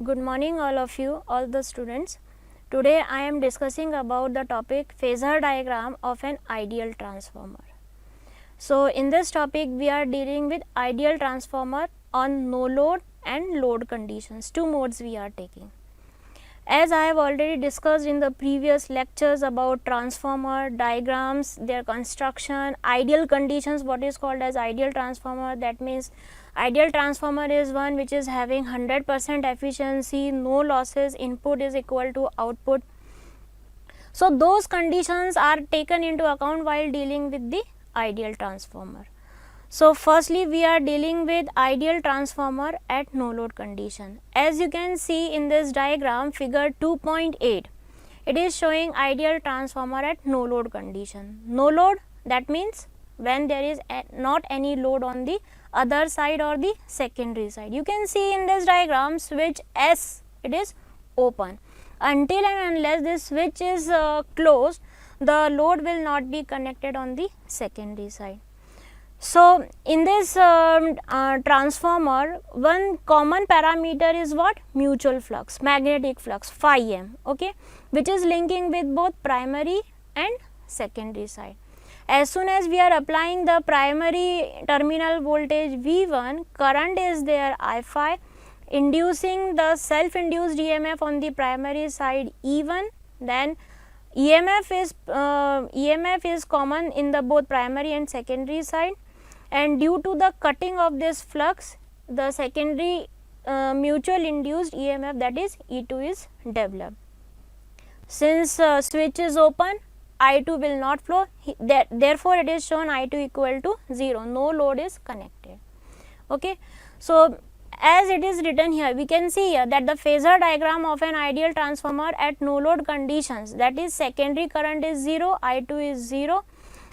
Good morning all of you, all the students. Today I am discussing about the topic phasor diagram of an ideal transformer. So in this topic we are dealing with ideal transformer on no load and load conditions. Two modes we are taking. As I have already discussed in the previous lectures about transformer diagrams, their construction, ideal conditions, what is called as ideal transformer, that means ideal transformer is one which is having 100% efficiency, no losses, input is equal to output. So those conditions are taken into account while dealing with the ideal transformer. So firstly we are dealing with ideal transformer at no load condition. As you can see in this diagram, figure 2.8, it is showing ideal transformer at no load condition. No load, that means when there is not any load on the other side or the secondary side. You can see in this diagram switch S, it is open. Until and unless this switch is closed, the load will not be connected on the secondary side. So in this transformer, one common parameter is what? Mutual flux, magnetic flux, phi m, okay, which is linking with both primary and secondary side. As soon as we are applying the primary terminal voltage V1, current is there I phi, inducing the self-induced EMF on the primary side E1, then EMF is common in the both primary and secondary side, and due to the cutting of this flux, the secondary mutual induced EMF, that is E2, is developed. Since switch is open, I2 will not flow, therefore it is shown I2 equal to 0, no load is connected. Okay. So as it is written here, we can see here that the phasor diagram of an ideal transformer at no load conditions, that is secondary current is 0, I2 is 0,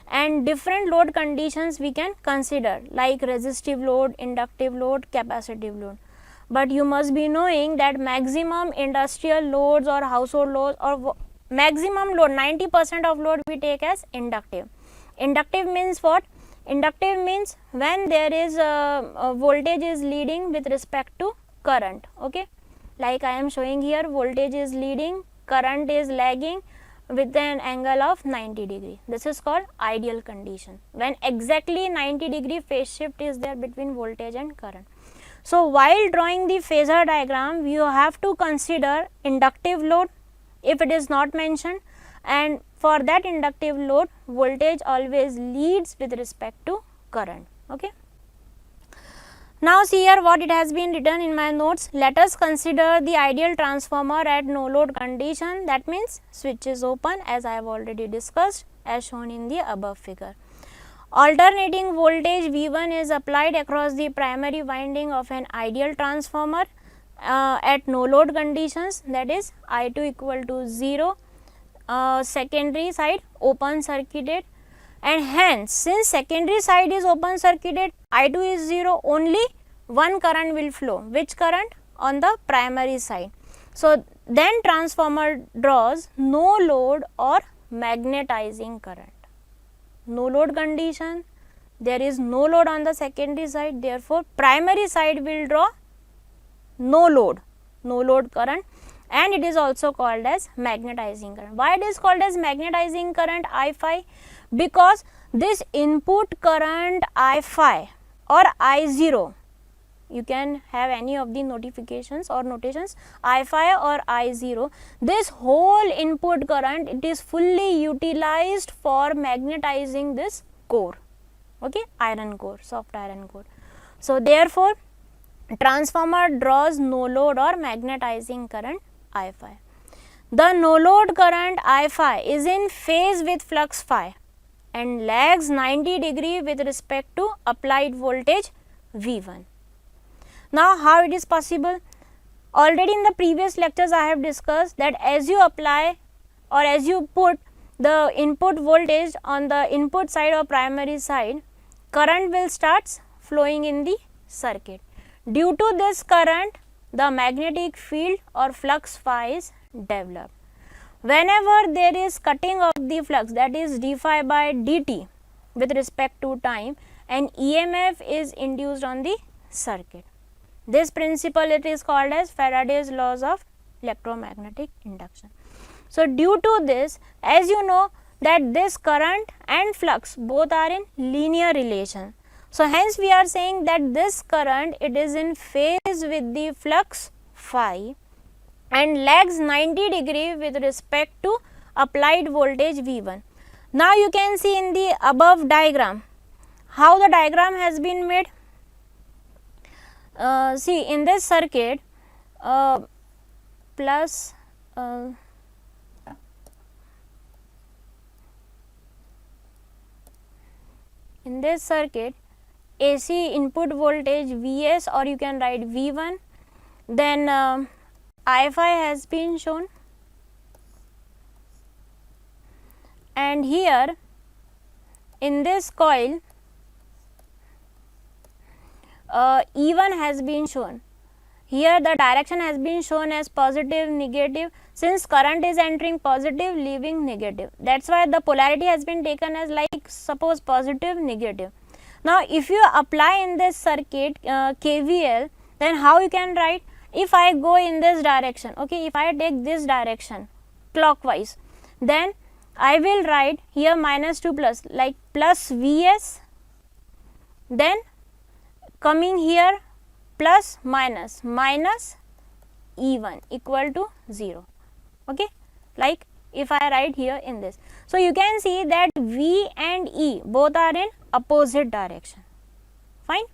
and different load conditions we can consider like resistive load, inductive load, capacitive load. But you must be knowing that maximum industrial loads or household loads or maximum load, 90% of load we take as inductive. Inductive means what? Inductive means when there is a voltage is leading with respect to current, okay, like I am showing here, voltage is leading, current is lagging with an angle of 90 degree. This is called ideal condition, when exactly 90 degree phase shift is there between voltage and current. So while drawing the phasor diagram, you have to consider inductive load if it is not mentioned, and for that inductive load, voltage always leads with respect to current. Okay. Now see here what it has been written in my notes. Let us consider the ideal transformer at no load condition, that means switch is open, as I have already discussed as shown in the above figure. Alternating voltage V1 is applied across the primary winding of an ideal transformer at no load conditions, that is I2 equal to 0, secondary side open circuited, and hence since secondary side is open circuited, I2 is 0, only one current will flow. Which current? On the primary side. So then transformer draws no load or magnetizing current. No load condition, there is no load on the secondary side, therefore primary side will draw no load current, and it is also called as magnetizing current. Why it is called as magnetizing current I phi? Because this input current I phi or I0, you can have any of the notifications or notations, I phi or I0, this whole input current, it is fully utilized for magnetizing this core, okay, iron core, soft iron core. So therefore transformer draws no load or magnetizing current I phi. The no load current I phi is in phase with flux phi and lags 90 degree with respect to applied voltage V1. Now how it is possible? Already in the previous lectures I have discussed that as you apply or as you put the input voltage on the input side or primary side, current will start flowing in the circuit. Due to this current, the magnetic field or flux phi is developed. Whenever there is cutting of the flux, that is d phi by dt with respect to time, an EMF is induced on the circuit. This principle it is called as Faraday's laws of electromagnetic induction. So, due to this, as you know that this current and flux both are in linear relation. So, hence we are saying that this current it is in phase with the flux phi and lags 90 degree with respect to applied voltage V1. Now, you can see in the above diagram how the diagram has been made. See, in this circuit plus in this circuit AC input voltage Vs, or you can write V1, then I phi has been shown, and here in this coil E1 has been shown. Here the direction has been shown as positive, negative, since current is entering positive, leaving negative. That is why the polarity has been taken as like suppose positive, negative. Now, if you apply in this circuit KVL, then how you can write? If I go in this direction, okay, if I take this direction clockwise, then I will write here minus 2 plus, like plus Vs, then coming here plus minus E1 equal to 0, okay, like if I write here in this. So, you can see that V and E both are in opposite direction, fine.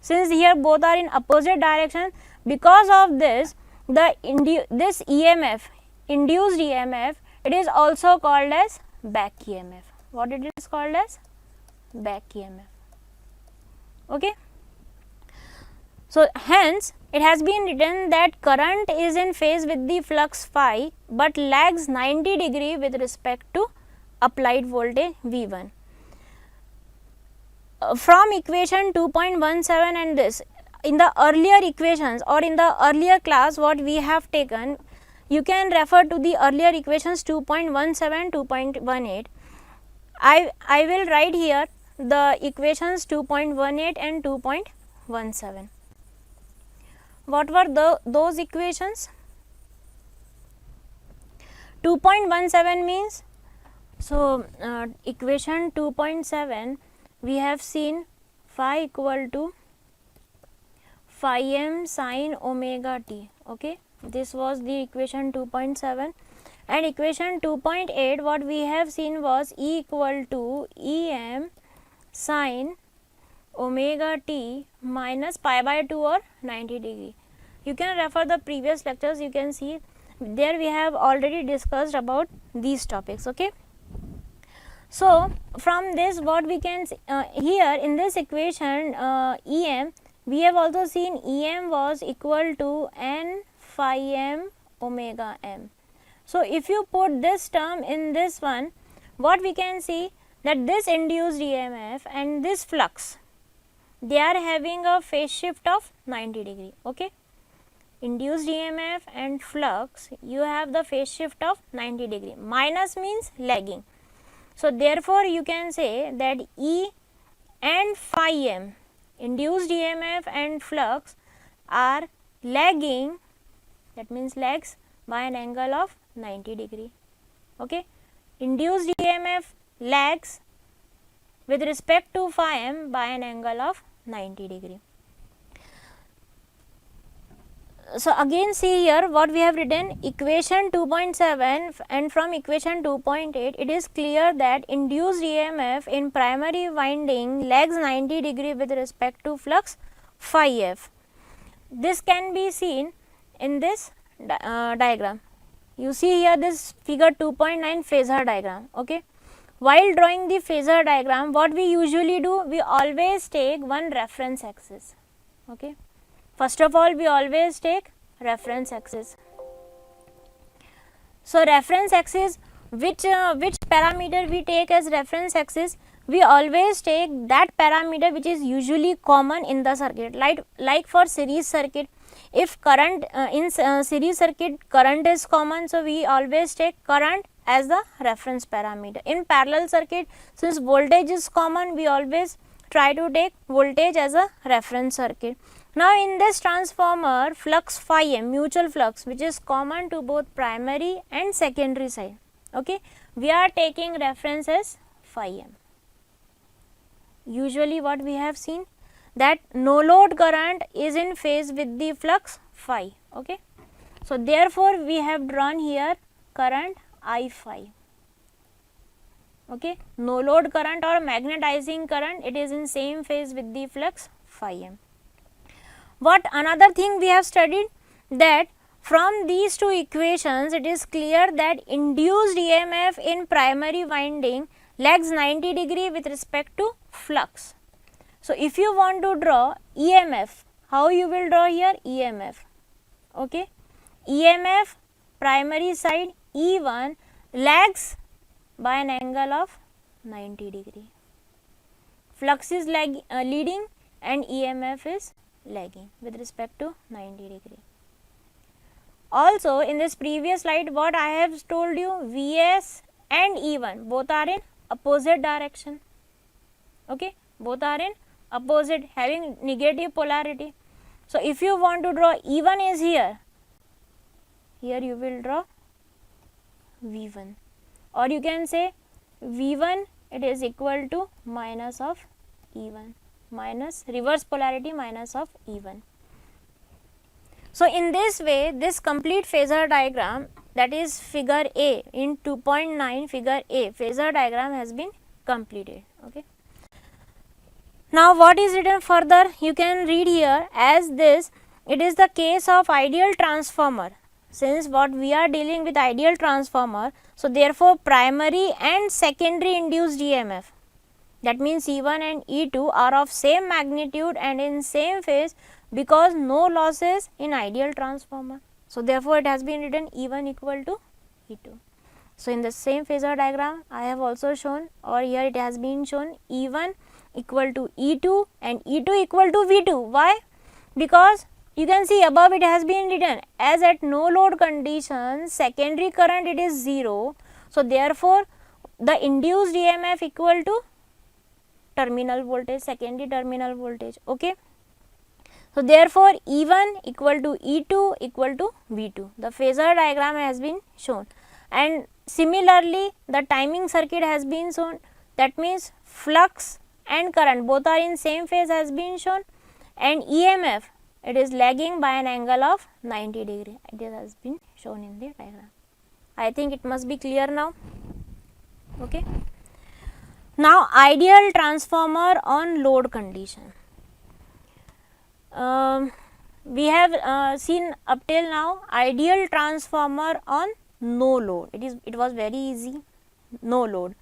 Since here both are in opposite direction, because of this this EMF, induced EMF, it is also called as back EMF. What it is called as? Back EMF, okay. So, hence it has been written that current is in phase with the flux phi, but lags 90 degree with respect to applied voltage V1. From equation 2.17 and this, in the earlier equations or in the earlier class what we have taken, you can refer to the earlier equations 2.17, 2.18. I will write here the equations 2.18 and 2.17. What were those equations? 2.17 means, so equation 2.7 we have seen phi equal to phi m sin omega t, okay. This was the equation 2.7, and equation 2.8 what we have seen was E equal to Em sin omega t minus pi by 2 or 90 degree. You can refer the previous lectures, you can see there we have already discussed about these topics, okay. So, from this what we can see, here in this equation Em, we have also seen Em was equal to n phi m omega m. So, if you put this term in this one, what we can see that this induced EMF and this flux, they are having a phase shift of 90 degree, okay. Induced EMF and flux, you have the phase shift of 90 degree, minus means lagging. So, therefore, you can say that E and phi m, induced EMF and flux are lagging, that means lags by an angle of 90 degree, okay. Induced EMF lags with respect to phi m by an angle of 90 degree. So, again see here what we have written, equation 2.7 and from equation 2.8 it is clear that induced EMF in primary winding lags 90 degree with respect to flux phi f. This can be seen in this diagram. You see here this figure 2.9 phasor diagram, okay. While drawing the phasor diagram, what we usually do, we always take one reference axis, okay. First of all, we always take reference axis. So, reference axis, which parameter we take as reference axis? We always take that parameter which is usually common in the circuit, like for series circuit. If current in series circuit current is common, so we always take current as the reference parameter. In parallel circuit, since voltage is common, we always try to take voltage as a reference circuit. Now in this transformer, flux phi m, mutual flux, which is common to both primary and secondary side, okay, we are taking reference as phi m. Usually what we have seen, that no load current is in phase with the flux phi, okay. So therefore we have drawn here current I phi, okay. No load current or magnetizing current, it is in same phase with the flux phi m. What another thing we have studied, that from these two equations it is clear that induced EMF in primary winding lags 90 degree with respect to flux. So if you want to draw EMF, how you will draw here EMF, okay. EMF primary side E1 lags by an angle of 90 degree. Flux is leading and EMF is lagging with respect to 90 degree. Also in this previous slide what I have told you, Vs and E1 both are in opposite direction, okay, both are in opposite, having negative polarity. So if you want to draw E1 is here you will draw V1, or you can say V1 it is equal to minus of E1, minus reverse polarity minus of E1. So in this way this complete phasor diagram, that is figure A in 2.9 figure A phasor diagram has been completed, okay. Now what is written further, you can read here as this, it is the case of ideal transformer. Since what we are dealing with ideal transformer, so therefore primary and secondary induced EMF, that means E1 and E2 are of same magnitude and in same phase because no losses in ideal transformer. So therefore it has been written E1 equal to E2. So in the same phasor diagram I have also shown, or here it has been shown E1 equal to E2 and E2 equal to V2. Why? Because you can see above it has been written as at no load condition secondary current it is 0. So therefore the induced EMF equal to terminal voltage, secondary terminal voltage, okay. So therefore E1 equal to E2 equal to V2. The phasor diagram has been shown, and similarly the timing circuit has been shown, that means flux and current both are in same phase has been shown, and EMF it is lagging by an angle of 90 degree, it has been shown in the diagram. I think it must be clear now, okay. Now ideal transformer on load condition. We have seen up till now ideal transformer on no load, it was very easy, no load.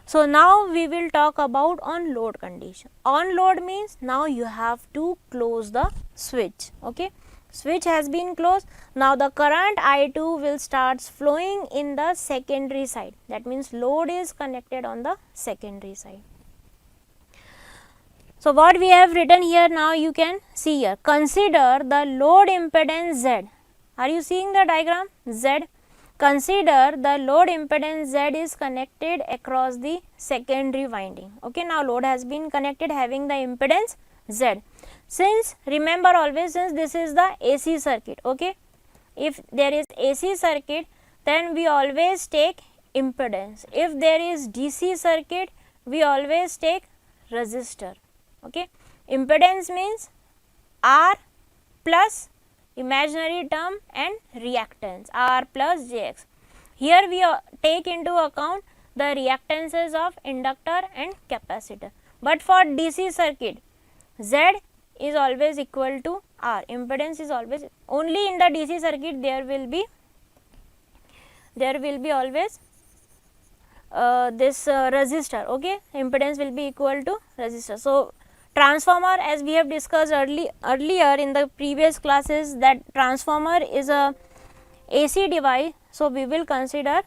So now we will talk about on load condition. On load means now you have to close the switch, okay. Switch has been closed, now the current I2 will starts flowing in the secondary side, that means load is connected on the secondary side. So what we have written here now you can see here, consider the load impedance Z. Are you seeing the diagram Z? Consider the load impedance Z is connected across the secondary winding, okay. Now load has been connected having the impedance Z. Since remember always, since this is the AC circuit, okay, if there is AC circuit then we always take impedance, if there is DC circuit we always take resistor, okay. Impedance means R plus imaginary term and reactance R plus Jx. Here we take into account the reactances of inductor and capacitor, but for DC circuit Z is always equal to R, impedance is always, only in the DC circuit there will be always this resistor, okay, impedance will be equal to resistor. So transformer, as we have discussed earlier in the previous classes, that transformer is a AC device, so we will consider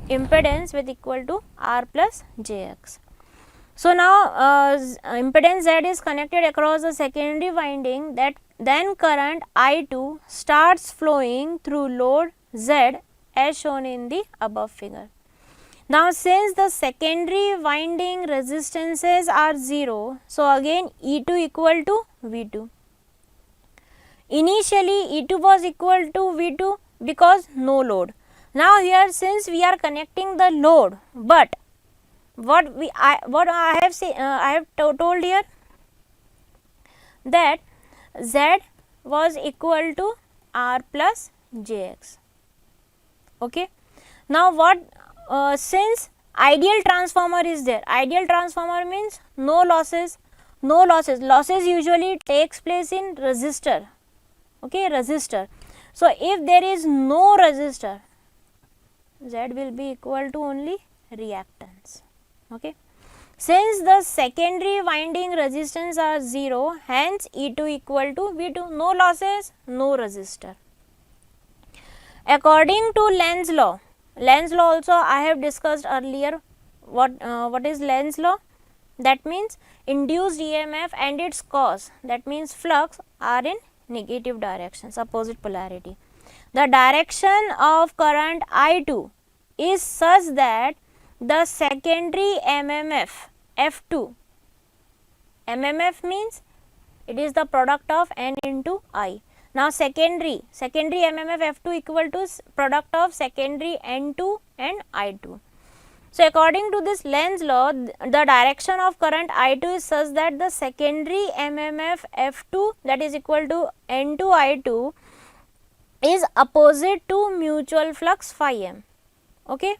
impedance with equal to R plus Jx. So now impedance Z is connected across the secondary winding, that then current I2 starts flowing through load Z as shown in the above figure. Now since the secondary winding resistances are 0, so again E2 equal to V2. Initially E2 was equal to V2 because no load. Now here since we are connecting the load, but what I have told here that Z was equal to R plus Jx. Okay. Now what since ideal transformer is there, ideal transformer means no losses, losses usually takes place in resistor. Okay, resistor. So if there is no resistor, Z will be equal to only reactance. Okay. Since the secondary winding resistance are 0, hence E2 equal to V2, no losses, no resistor. According to Lenz law also I have discussed earlier. What is Lenz law? That means induced EMF and its cause, that means flux, are in negative directions, opposite polarity. The direction of current I2 is such that the secondary MMF F2, MMF means it is the product of N into I. Now secondary MMF F2 equal to product of secondary N2 and I2. So according to this Lenz law, the direction of current I2 is such that the secondary MMF F2, that is equal to N2 I2, is opposite to mutual flux phi m. Okay,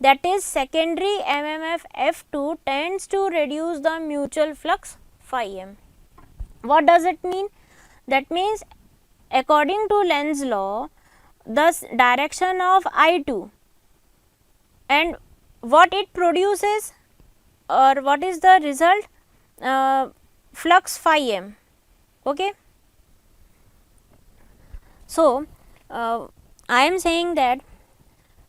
that is secondary MMF F2 tends to reduce the mutual flux phi m. What does it mean? That means according to Lenz law, the direction of I2 and what it produces, or what is the result, flux phi m. Okay. So I am saying that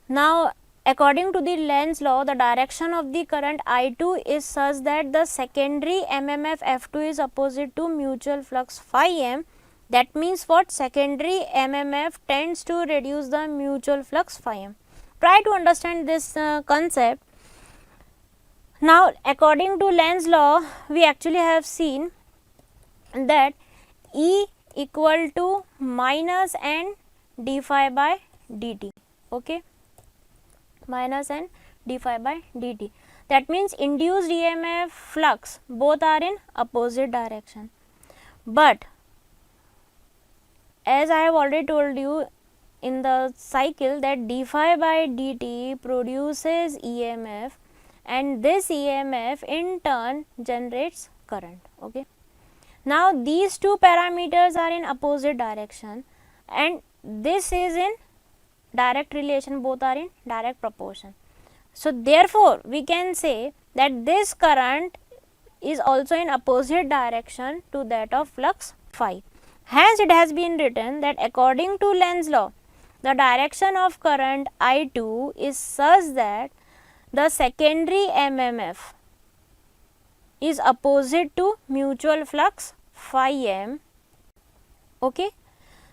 now according to the Lenz law, the direction of the current I2 is such that the secondary MMF F2 is opposite to mutual flux phi m. That means what? Secondary MMF tends to reduce the mutual flux phi m. Try to understand this concept. Now according to Lenz law, we actually have seen that E equal to minus N d phi by dt. Okay, minus N d phi by dt. That means induced EMF, flux, both are in opposite direction. But as I have already told you in the cycle that d phi by dt produces EMF, and this EMF in turn generates current. Okay. Now these two parameters are in opposite direction and this is in direct relation, both are in direct proportion. So therefore we can say that this current is also in opposite direction to that of flux phi. Hence it has been written that according to Lenz law, the direction of current I2 is such that the secondary MMF is opposite to mutual flux phi m. Okay.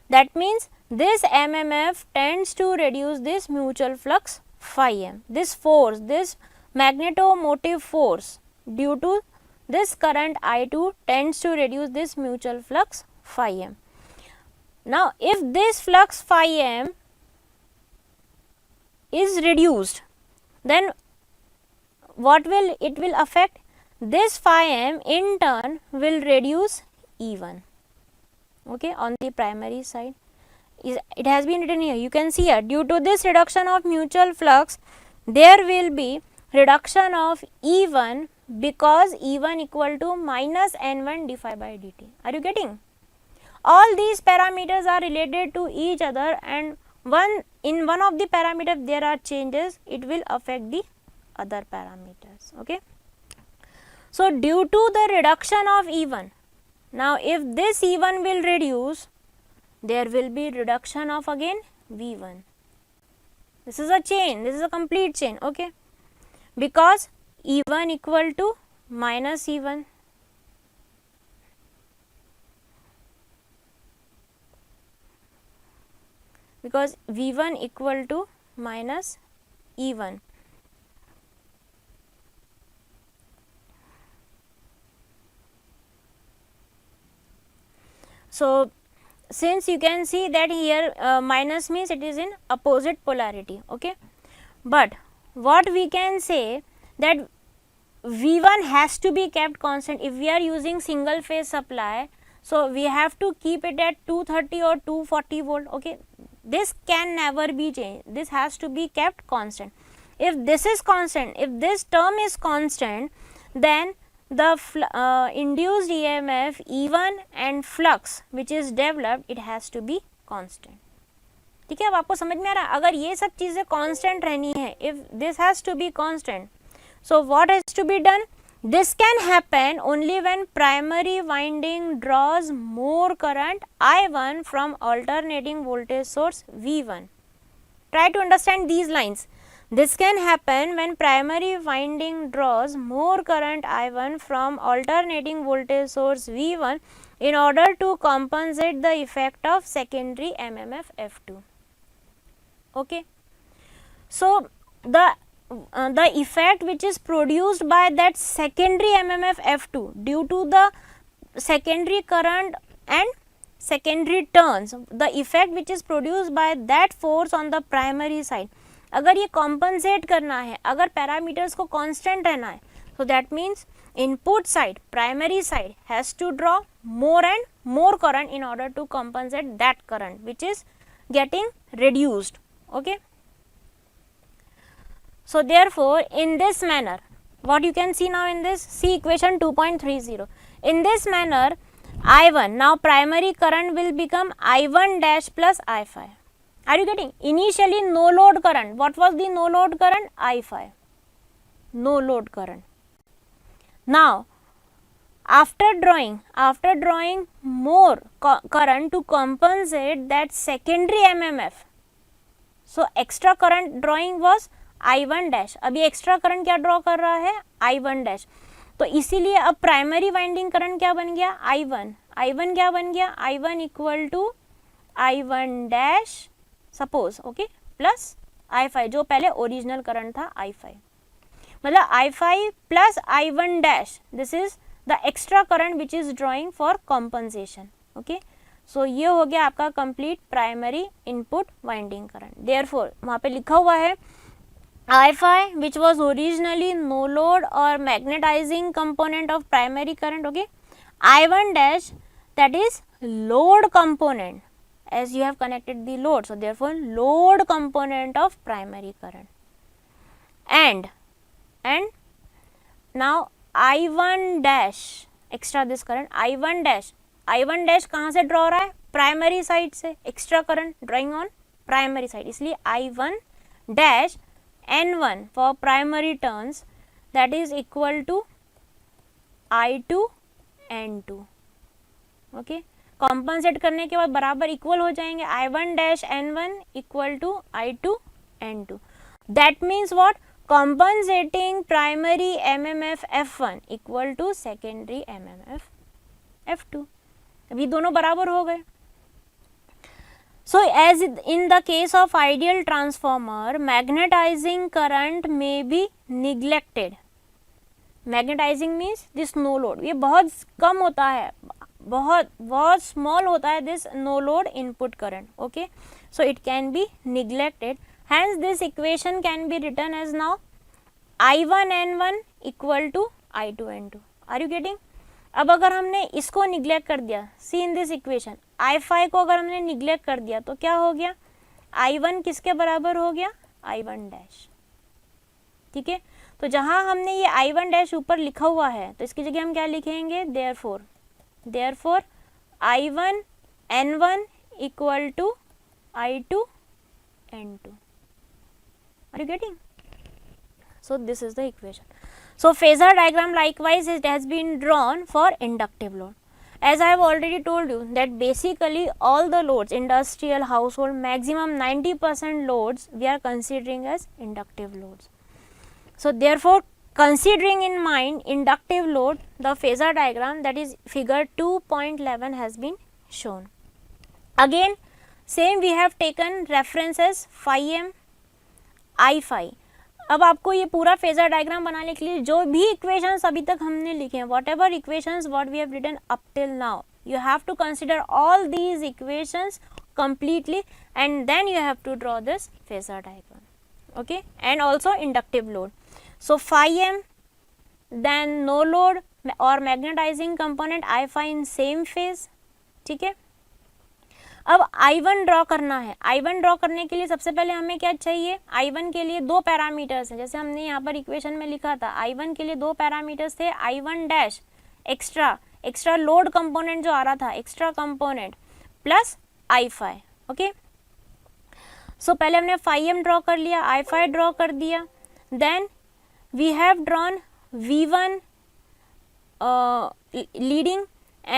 That means this MMF tends to reduce this mutual flux phi m. This force, this magnetomotive force due to this current I2 tends to reduce this mutual flux phi m. Now if this flux phi m is reduced, then what will it will affect? This phi m in turn will reduce E1. Okay, on the primary side. It has been written here, you can see here, due to this reduction of mutual flux, there will be reduction of E1 because E1 equal to minus N1 d phi by dt. Are you getting? All these parameters are related to each other, and in one of the parameters if there are changes, it will affect the other parameters. Okay. So due to the reduction of E1, now if this E1 will reduce, there will be reduction of again V1. This is a chain, this is a complete chain. Okay, because E1 equal to minus E1. Because V1 equal to minus E1. So since you can see that here minus means it is in opposite polarity, okay. But what we can say that V1 has to be kept constant. If we are using single phase supply, so we have to keep it at 230 or 240 volt, okay. This can never be changed, this has to be kept constant. If this is constant, if this term is constant, then the induced EMF E1 and flux which is developed, it has to be constant. ठीक है, अब आपको समझ में आ रहा है? अगर ये सब चीज़ें constant रहनी है, if this has to be constant, so what has to be done? This can happen only when primary winding draws more current I1 from alternating voltage source V1. Try to understand these lines. This can happen when primary winding draws more current I1 from alternating voltage source V1 in order to compensate the effect of secondary MMF F2. Okay. So the effect which is produced by that secondary MMF F2 due to the secondary current and secondary turns, the effect which is produced by that force on the primary side, अगर ये compensate करना है, अगर parameters को constant रहना है, so that means input side, primary side has to draw more and more current in order to compensate that current which is getting reduced, okay. So therefore in this manner, what you can see now in this, see equation 2.30, in this manner I1, now primary current will become I1 dash plus I5. Are you getting? Initially no load current, what was the no load current? I5, no load current. Now after drawing more current to compensate that secondary MMF, so extra current drawing was I1 dash. अभी extra current क्या draw कर रहा है? I1 dash. तो इसीलिए अब primary winding current क्या बन गया? I1. I1 क्या बन गया? I1 equal to I1 dash suppose, okay, plus I5 जो पहले ओरिजिनल करंट था I5, मतलब I5 plus I1 dash, this is the extra current which is drawing for compensation, okay. So ये हो गया आपका complete primary input winding current. Therefore वहाँ पे लिखा हुआ है I5 which was originally no load or magnetizing component of primary current, okay. I1 dash, that is load component, as you have connected the load, so therefore load component of primary current. And now I1 dash, extra this current, I1 dash कहाँ से draw हो रहा है? Primary side से, extra current drawing on primary side, इसलिए I1 dash N1 for primary turns, that is equal to I2 N2, okay. Compensate करने के बाद बराबर इक्वल हो जाएंगे. I1 dash N1 equal to I2 N2. That means what? Compensating primary MMF F1 equal to secondary MMF F2. अभी दोनों बराबर हो गए. So as in the case of ideal transformer, magnetizing current may be neglected. Magnetizing means this no load, ये बहुत कम होता है, बहुत small होता है this no load input current, okay. So it can be neglected. Hence this equation can be written as now I1 N1 equal to I2 N2. Are you getting? अब अगर हमने इसको निग्लेक्ट कर दिया, सी इन दिस इक्वेशन, I5 को अगर हमने neglect कर दिया तो क्या हो गया? I1 किसके बराबर हो गया? I1 डैश, ठीक है. तो जहाँ हमने ये I1 डैश ऊपर लिखा हुआ है तो इसकी जगह हम क्या लिखेंगे? Therefore I1 N1 equal to I2 N2. Are you getting? So this is the equation. So phasor diagram likewise it has been drawn for inductive load. As I have already told you that basically all the loads, industrial, household, maximum 90% loads we are considering as inductive loads. So therefore considering in mind inductive load, the phasor diagram, that is figure 2.11 has been shown. Again same we have taken references phi m, I phi. अब आपको ये पूरा phasor diagram बनाने के लिए जो भी equations अभी तक हमने लिखे हैं, whatever equations what we have written up till now, You have to consider all these equations completely and then you have to draw this phasor diagram. Okay, and also inductive load. So phi m, then no load और magnetising component I phi in same phase. ठीक है, अब I1 draw करना है. I1 draw करने के लिए सबसे पहले हमें क्या चाहिए, I1 के लिए दो पैरामीटर्स हैं, जैसे हमने यहाँ पर इक्वेशन में लिखा था. I1 के लिए दो पैरामीटर्स थे, I1 dash extra load component जो आ रहा था, extra component plus I phi. Okay, so पहले हमने phi m ड्रॉ कर लिया, I phi ड्रॉ कर दिया. Then we have drawn V1 leading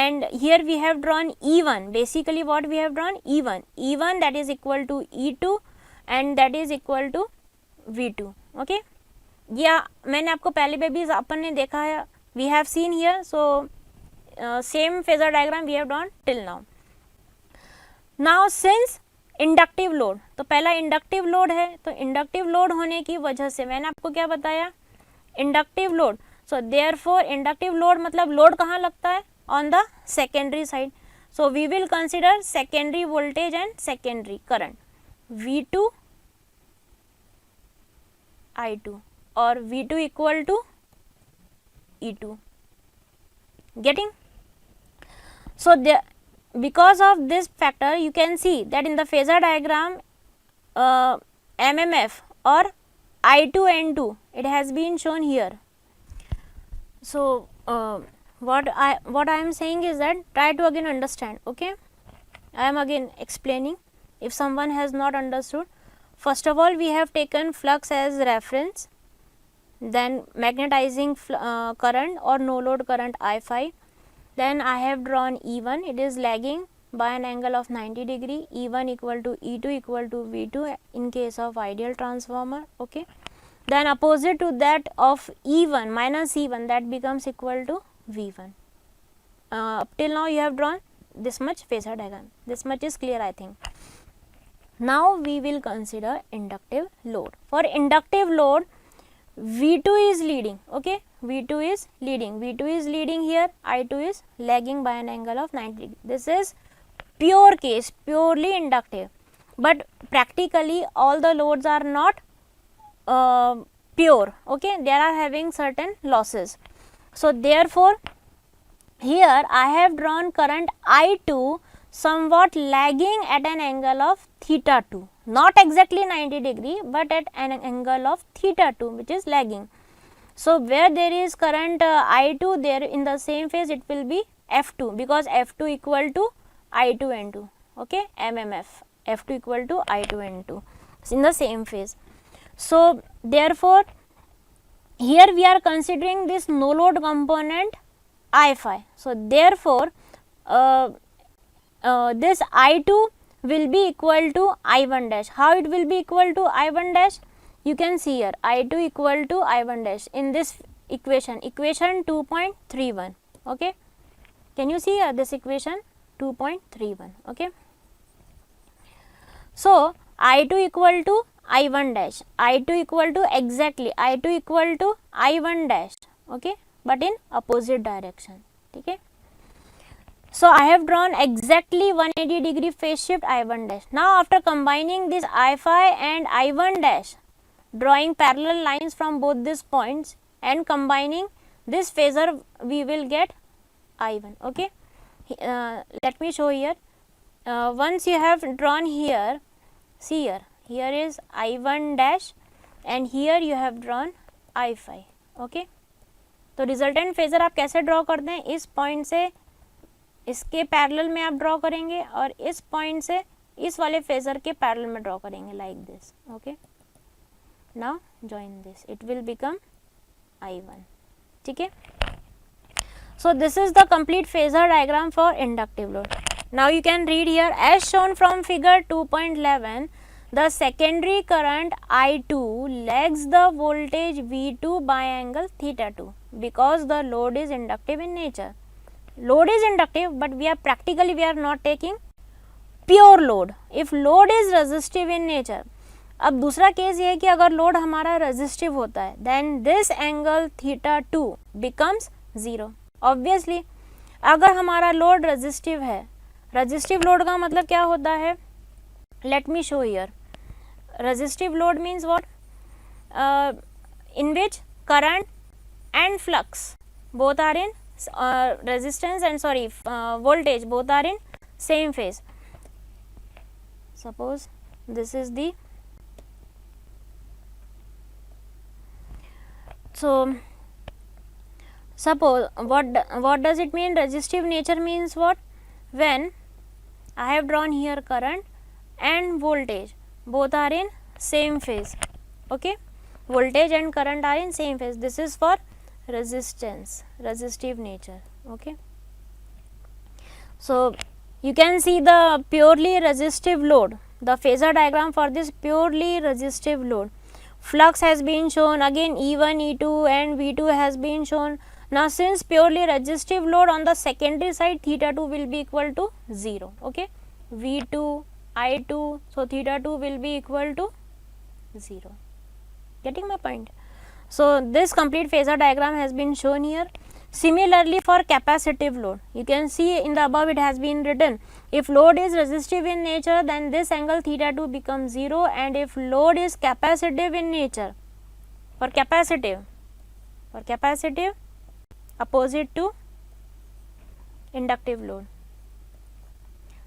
and here we have drawn E1. Basically what we have drawn, E1 that is equal to E2 and that is equal to V2. Okay, या मैंने आपको पहले पे भी अपन ने देखा है, we have seen here. So same phasor diagram we have drawn till now. Now since inductive load, तो पहला इंडक्टिव लोड है, तो इंडक्टिव लोड होने की वजह से मैंने आपको क्या बताया, inductive load. So therefore inductive load मतलब लोड कहाँ लगता है, on the secondary side. So we will consider secondary voltage and secondary current V2 I2 और V2 equal to E2. Getting? So because of this factor you can see that in the phasor diagram MMF or I2 N2 it has been shown here. So what I am saying is that try to again understand. Okay, I am again explaining if someone has not understood. First of all we have taken flux as reference, then magnetizing current or no load current I phi. Then I have drawn E1, it is lagging by an angle of 90 degree, E1 equal to E2 equal to V2 in case of ideal transformer. Okay, then opposite to that of E1 minus E1, that becomes equal to V1. Up till now you have drawn this much phasor diagram, this much is clear I think. Now we will consider inductive load. For inductive load V2 is leading. Okay, V2 is leading here, I2 is lagging by an angle of 90 degree. This is pure case, purely inductive, but practically all the loads are not pure. Okay, they are having certain losses. So therefore here I have drawn current I2 somewhat lagging at an angle of theta 2, not exactly 90 degree but at an angle of theta 2 which is lagging. So where there is current I2, there in the same phase it will be F2, because F2 equal to I2 N2. Okay, MMF, F2 equal to I2 N2 in the same phase. So therefore here we are considering this no load component I phi. So therefore this I2 will be equal to I1 dash. How it will be equal to I1 dash? You can see here I2 equal to I1 dash in this equation 2.31. Okay, can you see here this equation 2.31. Okay, so I2 equal to I1 dash, I2 equal to exactly I2 equal to I1 dash. Okay, but in opposite direction. Okay, so I have drawn exactly 180 degree phase shift I1 dash. Now after combining this I phi and I1 dash, drawing parallel lines from both these points and combining this phasor, we will get I1. Okay, let me show here. Once you have drawn here, see here is I1 dash and here you have drawn I phi. Okay, तो resultant phasor आप कैसे draw करते हैं, इस point से इसके parallel में आप ड्रॉ करेंगे और इस पॉइंट से इस वाले फेजर के पैरेलल में ड्रॉ करेंगे like this. Okay, now join this, it will become I1. ठीक है, so this is the complete phasor diagram for inductive load. Now you can read here as shown from figure 2.11, the secondary current I2 lags the voltage V2 by angle theta 2 because the load is inductive in nature. Load is inductive but we are not taking pure load. If load is resistive in nature, अब दूसरा case ये है कि अगर load हमारा resistive होता है then this angle theta 2 becomes 0. Obviously अगर हमारा लोड रेजिस्टिव है, रेजिस्टिव लोड का मतलब क्या होता है, let me show here. Resistive load means what, in which current and flux both are in resistance and voltage both are in same phase. Suppose this is the, so suppose what does it mean, resistive nature means what, when I have drawn here current and voltage both are in same phase. Okay, voltage and current are in same phase. This is for resistance, resistive nature. Okay, so you can see the purely resistive load, the phasor diagram for this purely resistive load. Flux has been shown, again E1, E2 and V2 has been shown. Now since purely resistive load, on the secondary side theta 2 will be equal to 0. Okay, V2, I2, so theta 2 will be equal to 0. Getting my point? So this complete phasor diagram has been shown here. Similarly for capacitive load, you can see in the above it has been written, if load is resistive in nature, then this angle theta 2 becomes 0, and if load is capacitive in nature, for capacitive opposite to inductive load,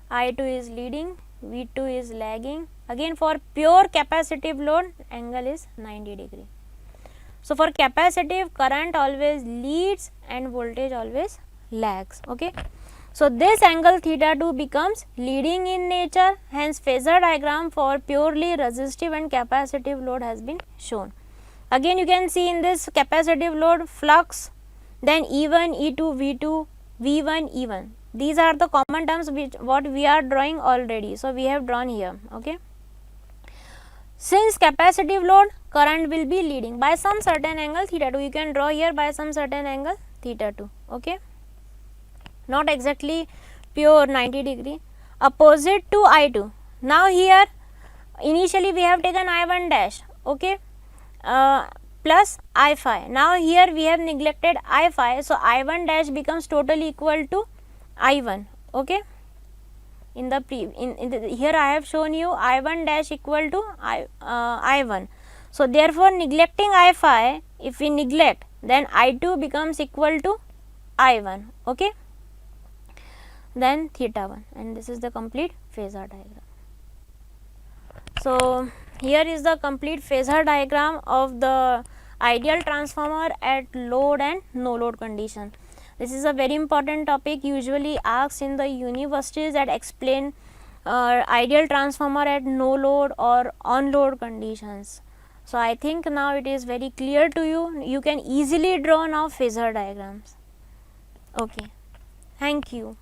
I2 is leading, V2 is lagging. Again for pure capacitive load, angle is 90 degree. So for capacitive, current always leads and voltage always lags. Okay, so this angle theta 2 becomes leading in nature, hence phasor diagram for purely resistive and capacitive load has been shown. Again you can see in this capacitive load, flux, then E1, E2, V2, V1, E1. These are the common terms which what we are drawing already. So we have drawn here. Okay, since capacitive load, current will be leading by some certain angle theta 2. You can draw here by some certain angle theta 2. Okay, not exactly pure 90 degree. Opposite to I2. Now here initially we have taken I1 dash. Okay, plus I phi. Now here we have neglected I phi, so I1 dash becomes totally equal to I1. Okay, in the here I have shown you I1 dash equal to I1. So therefore neglecting I phi, if we neglect, then I2 becomes equal to I1. Okay, then theta 1, and this is the complete phasor diagram. So here is the complete phasor diagram of the ideal transformer at load and no load condition. This is a very important topic, usually asked in the universities that explain ideal transformer at no load or on load conditions. So I think now it is very clear to you. You can easily draw now phasor diagrams. Okay, thank you.